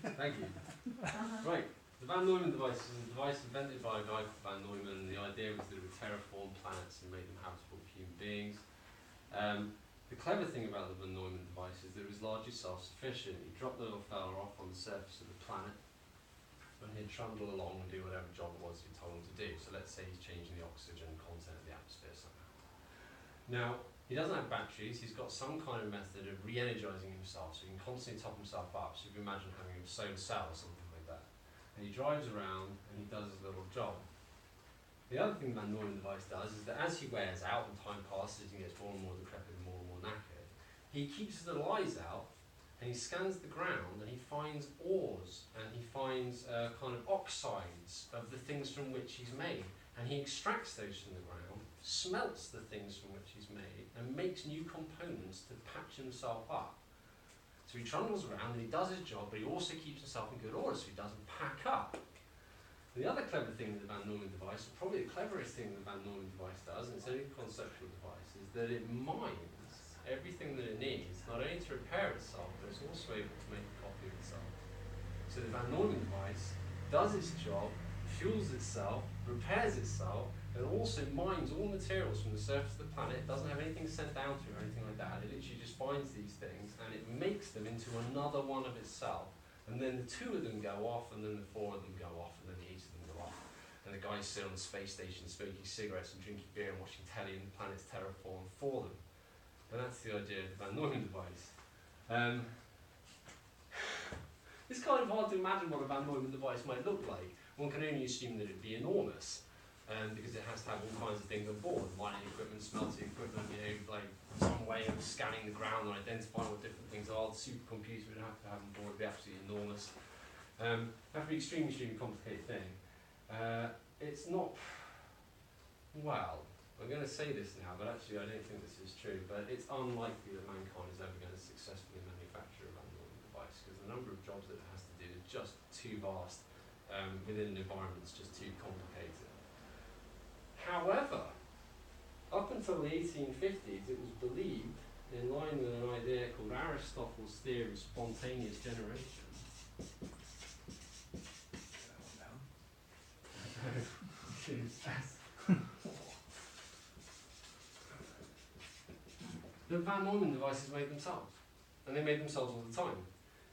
Thank you. Right, the Van Neumann device is a device invented by a guy called Van Neumann, and the idea was that it would terraform planets and make them habitable for human beings. The clever thing about the Van Neumann device is that it was largely self-sufficient. You drop the little fella off on the surface of the planet, and he'd trundle along and do whatever job it was you told him to do. So let's say he's changing the oxygen content of the atmosphere somehow. Now, he doesn't have batteries, he's got some kind of method of re-energizing himself, so he can constantly top himself up. So if you imagine having a solar cell or something like that. And he drives around and he does his little job. The other thing the Van Neumann device does is that as he wears out and time passes and he gets more and more decrepit and more knackered, he keeps his little eyes out and he scans the ground and he finds ores and he finds kind of oxides of the things from which he's made. And he extracts those from the ground, smelts the things from which he's made, and makes new components to patch himself up. So he trundles around and he does his job, but he also keeps himself in good order so he doesn't pack up. And the other clever thing with the Van Neumann device, or probably the cleverest thing the Van Neumann device does, and it's only a conceptual device, is that it mines everything that it needs, not only to repair itself, but it's also able to make a copy of itself. So the Van Neumann device does its job, fuels itself, repairs itself, and also mines all materials from the surface of the planet. It doesn't have anything sent down to it or anything like that. It literally just finds these things and it makes them into another one of itself. And then the two of them go off, and then the four of them go off, and then the eight of them go off. And the guys sit on the space station smoking cigarettes and drinking beer and watching telly, and the planet's terraformed for them. And that's the idea of the Van Neumann device. It's kind of hard to imagine what a Van Neumann device might look like. One can only assume that it'd be enormous, because it has to have all kinds of things on board: mining equipment, smelting equipment, like some way of scanning the ground and identifying what different things are. The supercomputer would have to have on board, it'd be absolutely enormous. Have to be extremely, extremely complicated thing. It's not, well, I'm going to say this now, but actually I don't think this is true, but it's unlikely that mankind is ever going to successfully manufacture a Van Neumann device, because the number of jobs that it has to do is just too vast. Within an environment that's just too complicated. However, up until the 1850s, it was believed, in line with an idea called Aristotle's theory of spontaneous generation. The Van Neumann devices made themselves, and they made themselves all the time,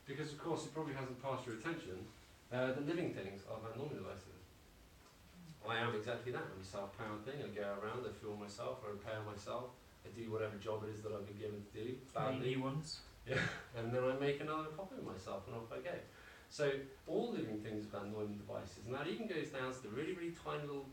because of course it probably hasn't passed your attention. The living things are Van Neumann devices. I am exactly that. I'm a self-powered thing. I go around, I fuel myself, I repair myself, I do whatever job it is that I've been given to do. Badly. New ones. Yeah, and then I make another copy of myself and off I go. So all living things are Van Neumann devices, and that even goes down to the really, really tiny little,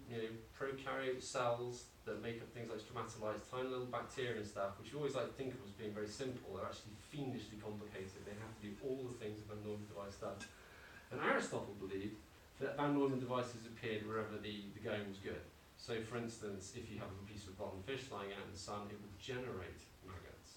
prokaryote cells that make up things like stromatolites, tiny little bacteria and stuff, which you always like to think of as being very simple. They're actually fiendishly complicated. They have to do all the things a Van Neumann device does. And Aristotle believed that Van Neumann devices appeared wherever the going was good. So for instance, if you have a piece of rotten fish lying out in the sun, it would generate maggots.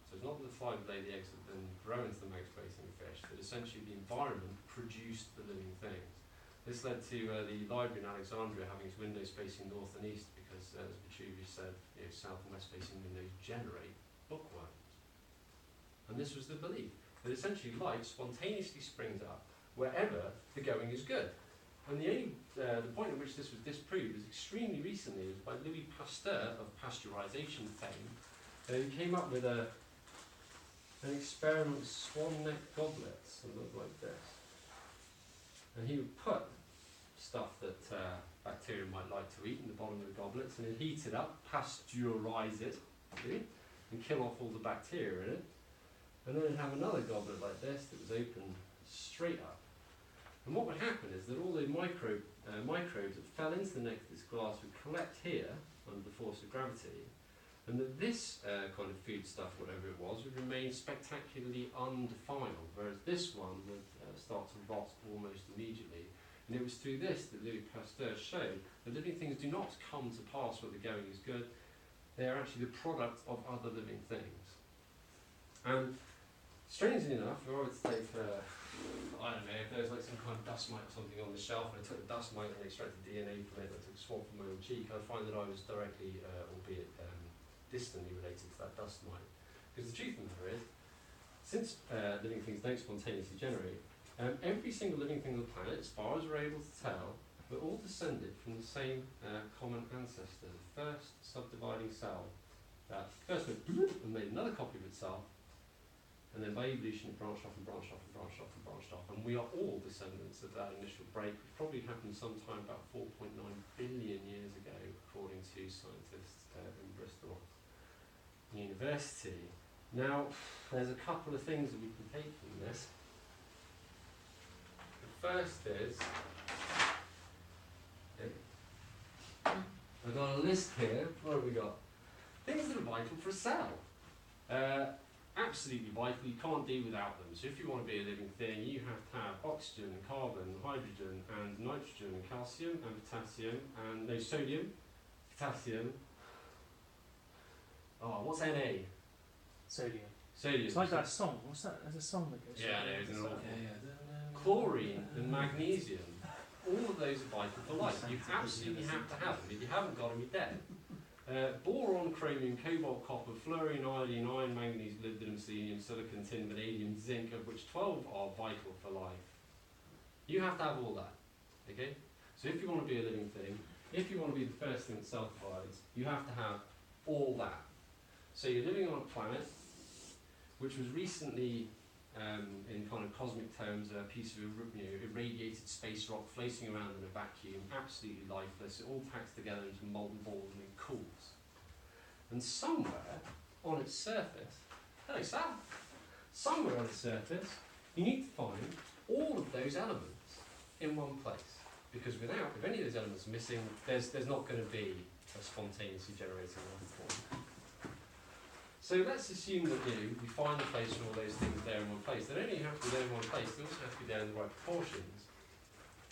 So it's not that the fly would lay the eggs that then grow into the maggot-producing fish, but essentially the environment produced the living things. This led to the library in Alexandria having its windows facing north and east, because as Vitruvius said, south and west facing windows generate bookworms. And this was the belief, that essentially life spontaneously springs up wherever the going is good. And the point at which this was disproved was extremely recently. It was by Louis Pasteur of pasteurization fame. He came up with an experiment with swan-neck goblets that looked like this. And he would put stuff that bacteria might like to eat in the bottom of the goblets, and he'd heat it up, pasteurize it, and kill off all the bacteria in it. And then it'd have another goblet like this that was open straight up. And what would happen is that all the microbes that fell into the neck of this glass would collect here under the force of gravity, and that this kind of food stuff, whatever it was, would remain spectacularly undefiled, whereas this one would start to rot almost immediately. And it was through this that Louis Pasteur showed that living things do not come to pass where the going is good. They are actually the product of other living things. And strangely enough, if I were to take, I don't know, if there was like some kind of dust mite or something on the shelf, and I took the dust mite and extracted DNA from it, and I took a swab from my own cheek, I'd find that I was directly, albeit distantly related to that dust mite. Because the truth of the matter is, since living things don't spontaneously generate, every single living thing on the planet, as far as we're able to tell, we're all descended from the same common ancestor. The first subdividing cell first went and made another copy of itself, and then by evolution it branched off and branched off and branched off and branched off, and we are all descendants of that initial break, which probably happened sometime about 4.9 billion years ago, according to scientists in Bristol University. Now, there's a couple of things that we can take from this. The first is, I've got a list here. What have we got? Things that are vital for a cell. Absolutely vital. You can't do without them. So if you want to be a living thing, you have to have oxygen and carbon, hydrogen and nitrogen and calcium and potassium and no sodium, potassium. Oh, what's Na? Sodium. Sodium. It's like that song. What's that? There's a song that goes. Yeah, there is an awful. Yeah. Chlorine and magnesium. All of those are vital for life. You absolutely have to have them. If you haven't got them, you're dead. Boron, chromium, cobalt, copper, fluorine, iodine, iron, manganese, molybdenum, selenium, silicon, tin, vanadium, zinc, of which 12 are vital for life. You have to have all that. Okay? So if you want to be a living thing, if you want to be the first thing that self-divides, you have to have all that. So you're living on a planet which was recently, in kind of cosmic terms, a piece of irradiated space rock floating around in a vacuum, absolutely lifeless. It all packs together into molten balls and then cools. And somewhere on its surface, hello Sam, somewhere on its surface, you need to find all of those elements in one place. Because without, if any of those elements are missing, there's not going to be a spontaneously generating life form. So let's assume that we find a place for all those things there in one place. They don't only have to be there in one place, they also have to be there in the right proportions.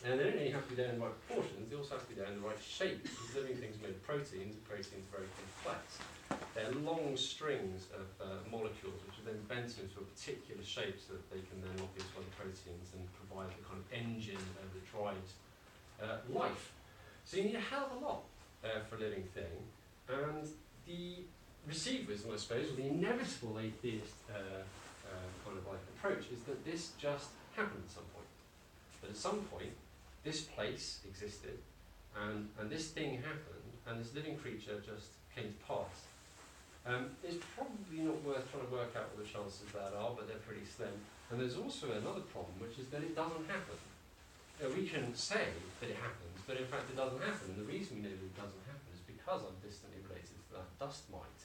And they don't only have to be there in the right proportions, they also have to be there in the right shape. Because living things made of proteins, and proteins are very complex. They're long strings of molecules which are then bent into a particular shape so that they can then lock into other proteins and provide the kind of engine that drives life. So you need a hell of a lot for a living thing. And the receiverism, I suppose, or the inevitable atheist kind of like approach is that this just happened at some point. That at some point, this place existed, and this thing happened, and this living creature just came to pass. It's probably not worth trying to work out what the chances of that are, but they're pretty slim. And there's also another problem, which is that it doesn't happen. We can say that it happens, but in fact it doesn't happen, and the reason we know that it doesn't happen is because I'm distantly related to that dust mite.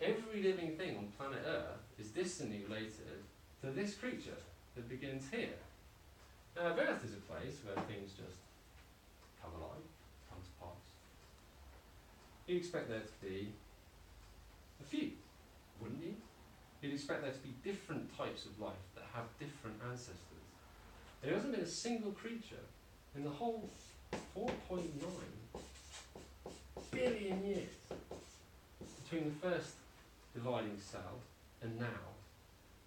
Every living thing on planet Earth is distantly related to this creature that begins here. Now, if Earth is a place where things just come alive, come to pass, you'd expect there to be a few, wouldn't you? You'd expect there to be different types of life that have different ancestors. There hasn't been a single creature in the whole 4.9 billion years between the first dividing cell and now.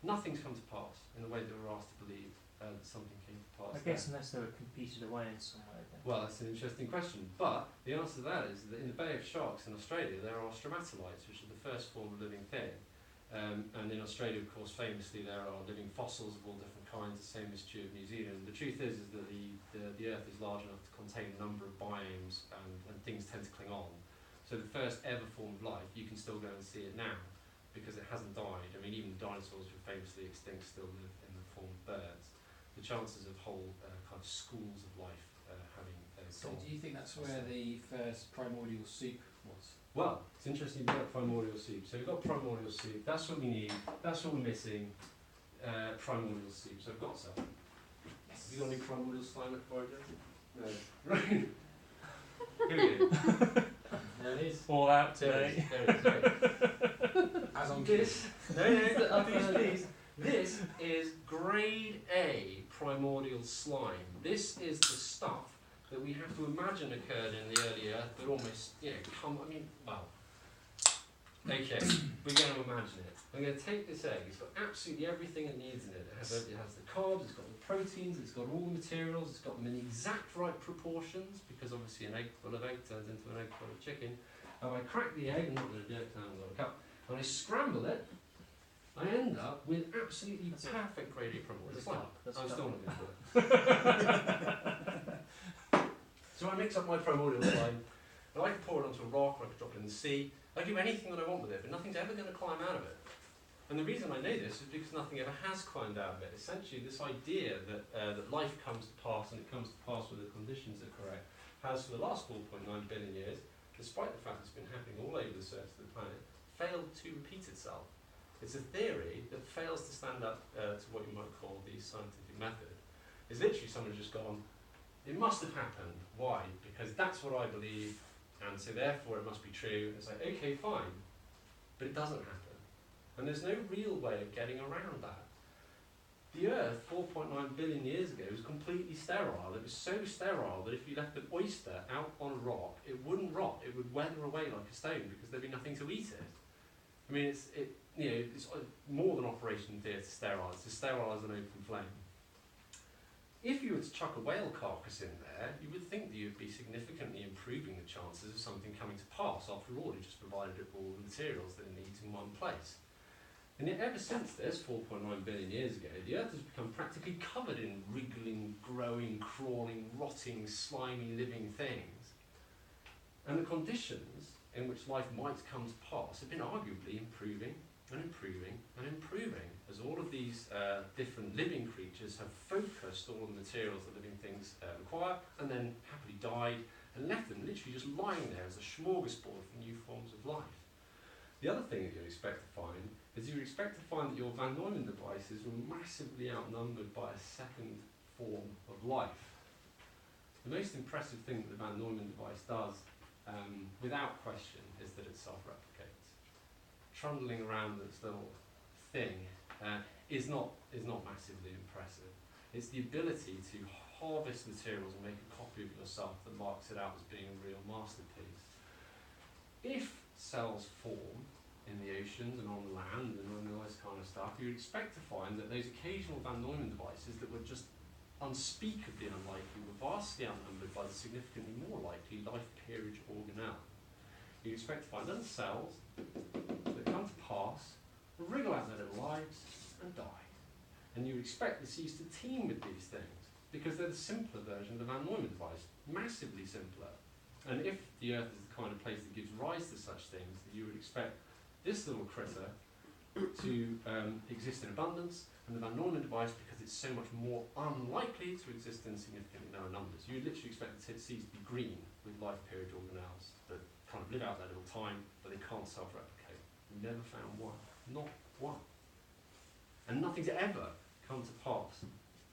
Nothing's come to pass in the way that we're asked to believe that something came to pass. I guess unless they were competed away in some way. Then. Well, that's an interesting question, but the answer to that is that in the Bay of Sharks in Australia there are stromatolites, which are the first form of living thing. And in Australia, of course, famously there are living fossils of all different kinds, the same is true of New Zealand. The truth is that the Earth is large enough to contain a number of biomes, and things tend to cling on. So the first ever form of life, you can still go and see it now, because it hasn't died. I mean, even dinosaurs who are famously extinct still live in the form of birds. The chances of whole kind of schools of life having So do you think that's where the first primordial soup was? Well, it's interesting you bring up primordial soup. So we've got primordial soup, that's what we need, that's what we're missing, primordial soup. So I've got some. Yes. Have you got any primordial slime at Forger? No. Right. Here we go. There it is. All out There it today. is. There it is. Right. As on This, no, please. This is grade A primordial slime. This is the stuff that we have to imagine occurred in the early Earth, but almost, okay, we're going to imagine it. I'm going to take this egg, it's got absolutely everything it needs in it. It has the carbs, it's got the proteins, it's got all the materials, it's got them in the exact right proportions, because obviously an egg full of egg turns into an egg full of chicken. And I crack the egg, I'm not going to do it because I haven't got a cup, and I scramble it, I end up with absolutely That's it. perfect gradient primordial That's slime. dark. That's I'm dark. still not going to do it. So I mix up my primordial slime, and I can pour it onto a rock, or I can drop it in the sea. I can do anything that I want with it, but nothing's ever going to climb out of it. And the reason I know this is because nothing ever has climbed out of it. Essentially, this idea that that life comes to pass, and it comes to pass when the conditions are correct, has for the last 4.9 billion years, despite the fact it's been happening all over the surface of the planet, failed to repeat itself. It's a theory that fails to stand up to what you might call the scientific method. It's literally someone just gone, it must have happened. Why? Because that's what I believe, and so therefore it must be true. It's like, okay, fine, but it doesn't happen. And there's no real way of getting around that. The Earth, 4.9 billion years ago, was completely sterile. It was so sterile that if you left an oyster out on a rock, it wouldn't rot. It would weather away like a stone because there'd be nothing to eat it. I mean, it's more than Operation Theatre sterilise. To sterilise an open flame. If you were to chuck a whale carcass in there, you would think that you'd be significantly improving the chances of something coming to pass. After all, it just provided it with all the materials that it needs in one place. And yet ever since this, 4.9 billion years ago, the Earth has become practically covered in wriggling, growing, crawling, rotting, slimy, living things. And the conditions in which life might come to pass have been arguably improving and improving and improving, as all of these different living creatures have focused all of the materials that living things require, and then happily died, and left them literally just lying there as a smorgasbord for new forms of life. The other thing that you'd expect to find is you'd expect to find that your Van Neumann devices were massively outnumbered by a second form of life. The most impressive thing that the Van Neumann device does, without question, is that it self-replicates. Trundling around this little thing is not massively impressive. It's the ability to harvest materials and make a copy of yourself that marks it out as being a real masterpiece. If cells form in the oceans and on the land and all this kind of stuff, you'd expect to find that those occasional Van Neumann devices that were just unspeakably unlikely were vastly outnumbered by the significantly more likely life peerage organelle. You'd expect to find other cells that come to pass, wriggle out their little lives, and die. And you would expect the seas to teem with these things, because they're the simpler version of the Van Neumann device, massively simpler. And if the Earth is the kind of place that gives rise to such things, then you would expect this little critter to exist in abundance, and the Van Neumann device, because it's so much more unlikely to exist in significantly lower numbers. You would literally expect the seas to be green with life period organelles that kind of live out their little time, but they can't self-replicate. We never found one. Not one. And nothing's ever come to pass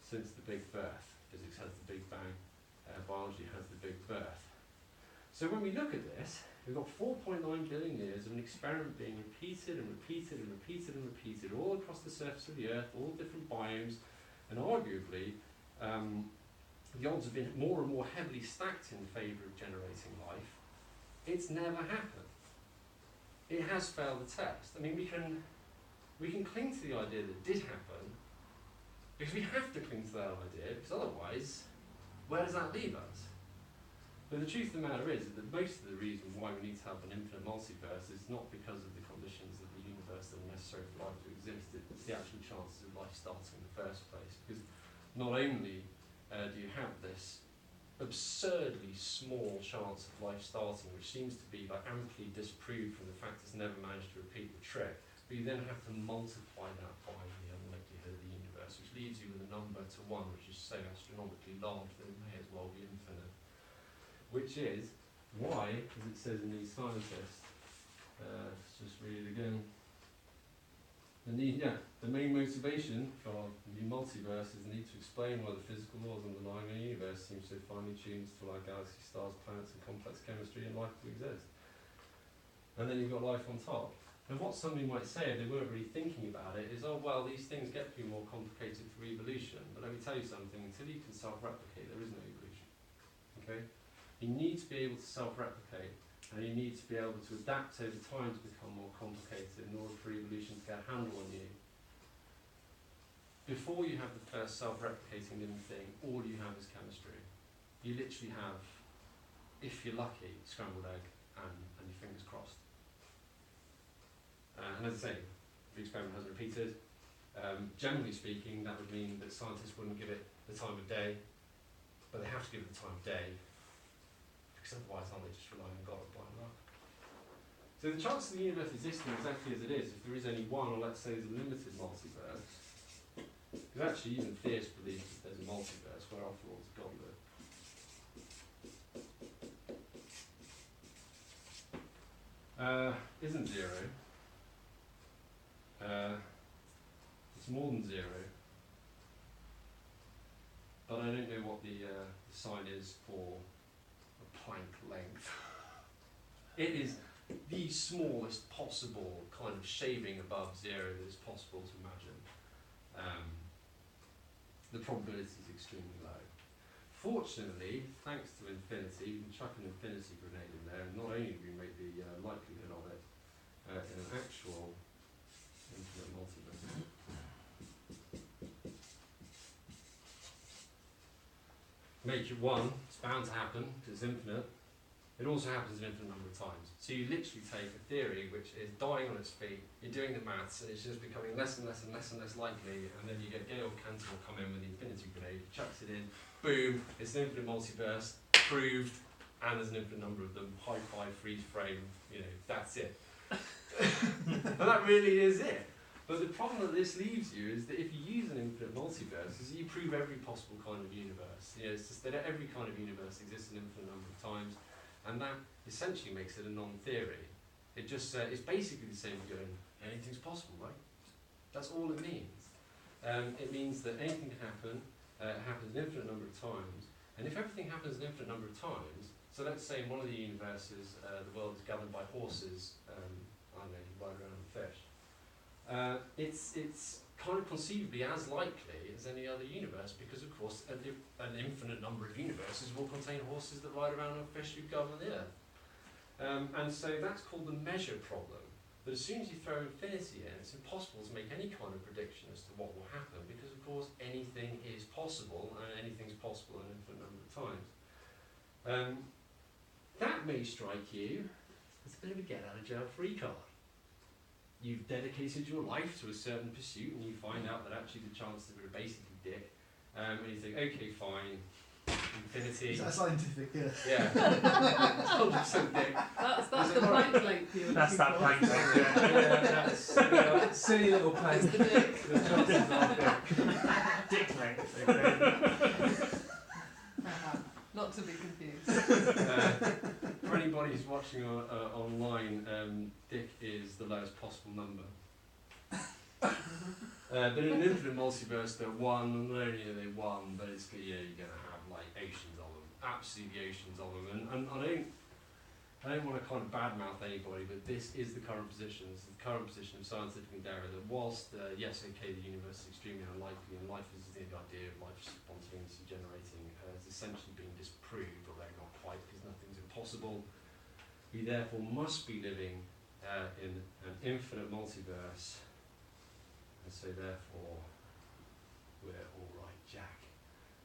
since the Big Birth. Physics has the Big Bang, biology has the Big Birth. So when we look at this, we've got 4.9 billion years of an experiment being repeated and repeated and repeated and repeated all across the surface of the Earth, all different biomes, and arguably the odds have been more and more heavily stacked in favour of generating life. It's never happened. It has failed the test. I mean, we can cling to the idea that it did happen, because we have to cling to that idea, because otherwise, where does that leave us? But the truth of the matter is that most of the reason why we need to have an infinite multiverse is not because of the conditions of the universe that are necessary for life to exist, it's the actual chances of life starting in the first place. Because not only do you have this absurdly small chance of life starting, which seems to be like amply disproved from the fact it's never managed to repeat the trick, but you then have to multiply that by the unlikelihood of the universe, which leaves you with a number to 1, which is so astronomically large that it may as well be infinite. Which is why, as it says in these scientists, let's just read it again. The main motivation for the multiverse is the need to explain why the physical laws underlying our universe seem so finely tuned to allow galaxies, stars, planets, and complex chemistry and life to exist. And then you've got life on top. And what somebody might say if they weren't really thinking about it is, oh well, these things get to be more complicated through evolution. But let me tell you something, until you can self-replicate, there is no evolution. Okay? You need to be able to self-replicate, and you need to be able to adapt over time to become more complicated in order for evolution to get a handle on you. Before you have the first self-replicating living thing, all you have is chemistry. You literally have, if you're lucky, scrambled egg and your fingers crossed. And as I say, the experiment hasn't repeated. Generally speaking, that would mean that scientists wouldn't give it the time of day, but they have to give it the time of day, because otherwise aren't they just relying on God or blind luck? So the chance of the universe existing exactly as it is, if there is only one, or let's say there's a limited multiverse, because actually even theists believe that there's a multiverse, where after all it's God live. Isn't zero. It's more than zero. But I don't know what the sign is for a Planck length. It is the smallest possible kind of shaving above zero that is possible to imagine. The probability is extremely low. Fortunately, thanks to infinity, we can chuck an infinity grenade in there, and not only do we make the likelihood of it in an actual infinite multiverse. Make it one, it's bound to happen, because it's infinite. It also happens an infinite number of times. So you literally take a theory which is dying on its feet, you're doing the maths, and it's just becoming less and less and less and less likely, and then you get Gale Cantor come in with the infinity grenade, chucks it in, boom, it's an infinite multiverse, proved, and there's an infinite number of them, high five, freeze frame, you know, that's it. And that really is it. But the problem that this leaves you is that if you use an infinite multiverse, is you prove every possible kind of universe. You know, it's just that every kind of universe exists an infinite number of times, and that essentially makes it a non-theory. It just it's basically the same as going, anything's possible, right? That's all it means. It means that anything can happen, it happens an infinite number of times, and if everything happens an infinite number of times, so let's say in one of the universes the world is governed by horses, I don't know, you ride around on fish. It's kind of conceivably as likely as any other universe, because of course an infinite number of universes will contain horses that ride around on fish who govern the earth. And so that's called the measure problem. But as soon as you throw infinity in, it's impossible to make any kind of prediction as to what will happen, because of course anything is possible, and anything's possible an infinite number of times. That may strike you as a bit of a get-out-of-jail-free card. You've dedicated your life to a certain pursuit, and you find out that actually the chances are basically dick, and you think, okay, fine, infinity. Is that scientific? Yeah. Yeah. 100% dick. That's the Planck length you were That's that looking for. Planck length, yeah. Silly, silly little That's plane. the dick. The chances are dick. Dick length. Okay. Not to be confused. For anybody who's watching online, dick is the lowest possible number. But in an infinite multiverse, they're one, and not only are they one, basically, yeah, you're going to have like oceans of them, absolutely oceans of them. And I don't want to kind of badmouth anybody, but this is the current position. This is the current position of scientific endeavour, that whilst, yes, okay, the universe is extremely unlikely, and life is the idea of life spontaneously generating, has essentially been disproved, although not quite, because nothing's impossible. We therefore must be living in an infinite multiverse, and so therefore we're all right, Jack.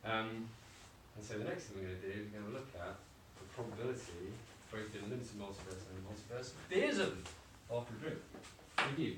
And so the next thing we're going to do is we're going to look at the probability, both in a limited multiverse and a multiverse, theism, after a drink. Thank you.